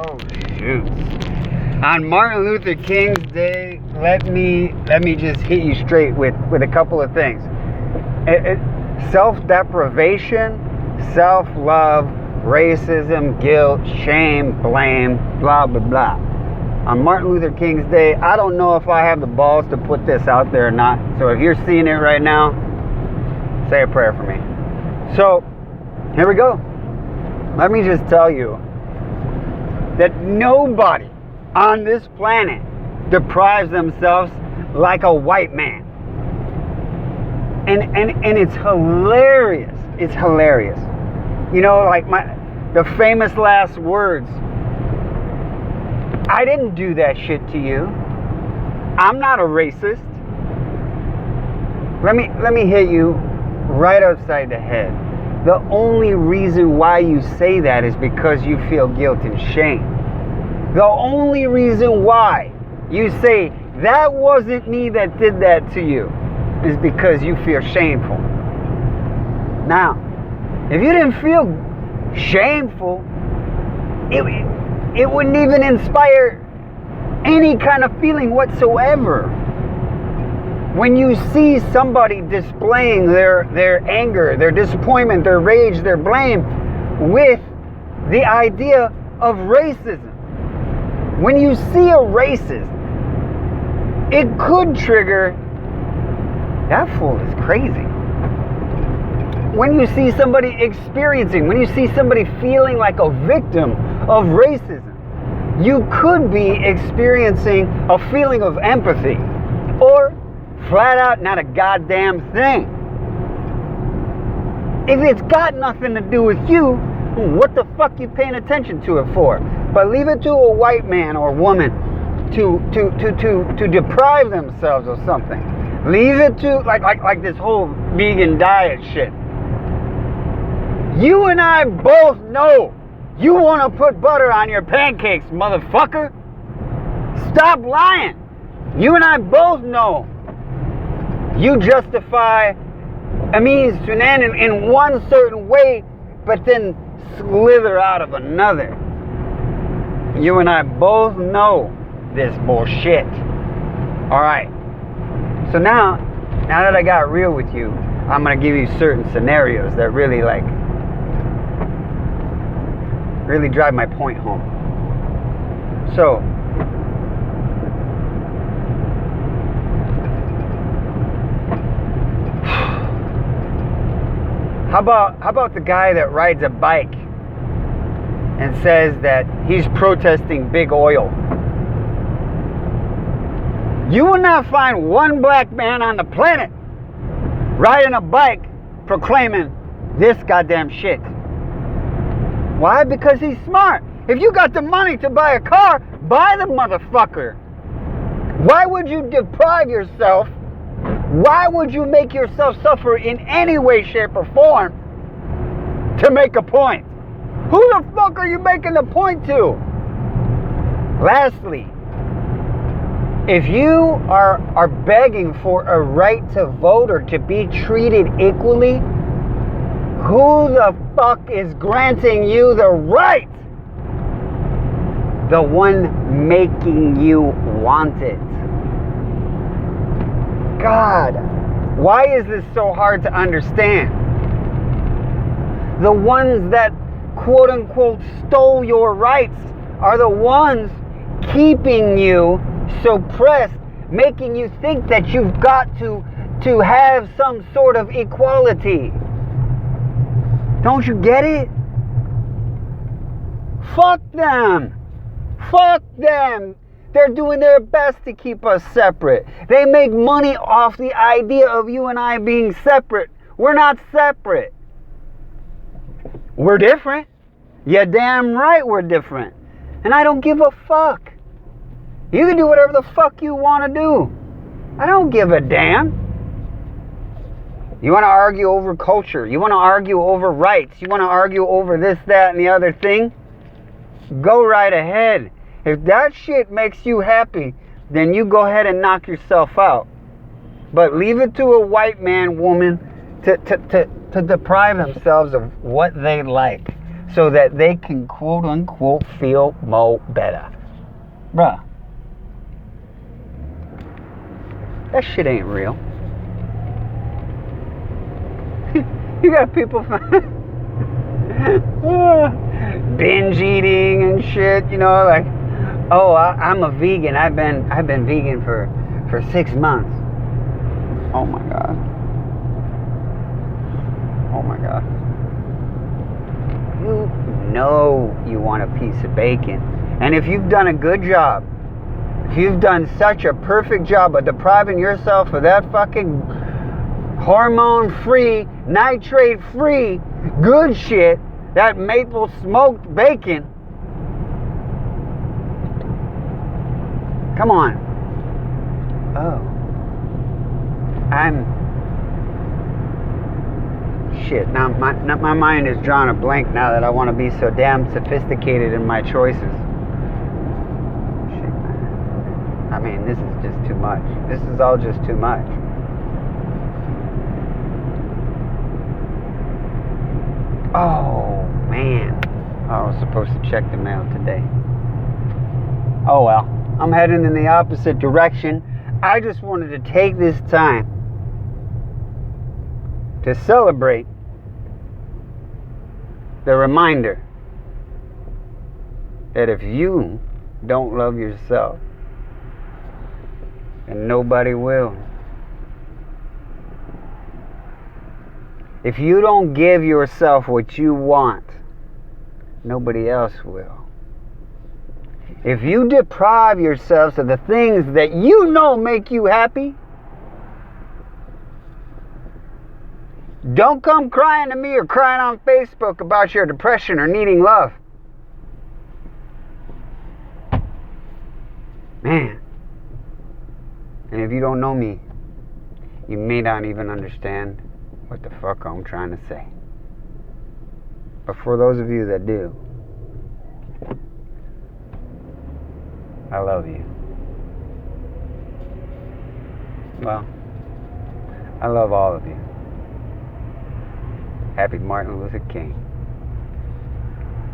Oh shoot. On Martin Luther King's Day, let me just hit you straight with a couple of things. Self-deprivation, self-love, racism, guilt, shame, blame, blah, blah, blah. On Martin Luther King's Day, I don't know if I have the balls to put this out there or not. So if you're seeing it right now, say a prayer for me. So, here we go. Let me just tell you that nobody on this planet deprives themselves like a white man. And it's hilarious. It's hilarious. You know, like the famous last words. I didn't do that shit to you. I'm not a racist. Let me hit you right upside the head. The only reason why you say that is because you feel guilt and shame. The only reason why you say that wasn't me that did that to you is because you feel shameful. Now, if you didn't feel shameful, it wouldn't even inspire any kind of feeling whatsoever. When you see somebody displaying their anger, their disappointment, their rage, their blame with the idea of racism, when you see a racist, it could trigger, that fool is crazy. When you see somebody experiencing, when you see somebody feeling like a victim of racism, you could be experiencing a feeling of empathy, or flat out not a goddamn thing. If it's got nothing to do with you, what the fuck you paying attention to it for? But leave it to a white man or woman to deprive themselves of something. Leave it to like this whole vegan diet shit. You and I both know you want to put butter on your pancakes, motherfucker. Stop lying. You and I both know you justify a means to an end in one certain way, but then slither out of another. You and I both know this bullshit. Alright. So now that I got real with you, I'm going to give you certain scenarios that really drive my point home. So, how about the guy that rides a bike and says that he's protesting big oil? You will not find one black man on the planet riding a bike proclaiming this goddamn shit. Why? Because he's smart. If you got the money to buy a car, buy the motherfucker. Why would you deprive yourself? Why would you make yourself suffer in any way, shape, or form to make a point? Who the fuck are you making the point to? Lastly, if you are begging for a right to vote or to be treated equally, who the fuck is granting you the right? The one making you want it. God, why is this so hard to understand? The ones that quote unquote stole your rights are the ones keeping you suppressed, making you think that you've got to have some sort of equality. Don't you get it? Fuck them. Fuck them. They're doing their best to keep us separate. They make money off the idea of you and I being separate. We're not separate. We're different. You're damn right we're different. And I don't give a fuck. You can do whatever the fuck you want to do. I don't give a damn. You want to argue over culture. You want to argue over rights. You want to argue over this, that, and the other thing. Go right ahead. If that shit makes you happy, then you go ahead and knock yourself out. But leave it to a white man, woman, to deprive themselves of what they like. so that they can quote unquote feel more better. Bruh, that shit ain't real. You got people binge eating and shit, you know, like, oh, I'm a vegan. I've been vegan for 6 months. Oh my god. Oh my god. You know you want a piece of bacon. And if you've done a good job, if you've done such a perfect job of depriving yourself of that fucking hormone-free, nitrate-free, good shit, that maple smoked bacon, come on. Oh. Shit, now my mind is drawing a blank now that I want to be so damn sophisticated in my choices. Shit, man. I mean, this is just too much. This is all just too much. Oh, man. I was supposed to check the mail today. Oh, well. I'm heading in the opposite direction. I just wanted to take this time to celebrate the reminder that if you don't love yourself, then nobody will. If you don't give yourself what you want, nobody else will. If you deprive yourselves of the things that you know make you happy, don't come crying to me or crying on Facebook about your depression or needing love. Man. And if you don't know me, you may not even understand what the fuck I'm trying to say. But for those of you that do, I love you. Well, I love all of you. Happy Martin Luther King.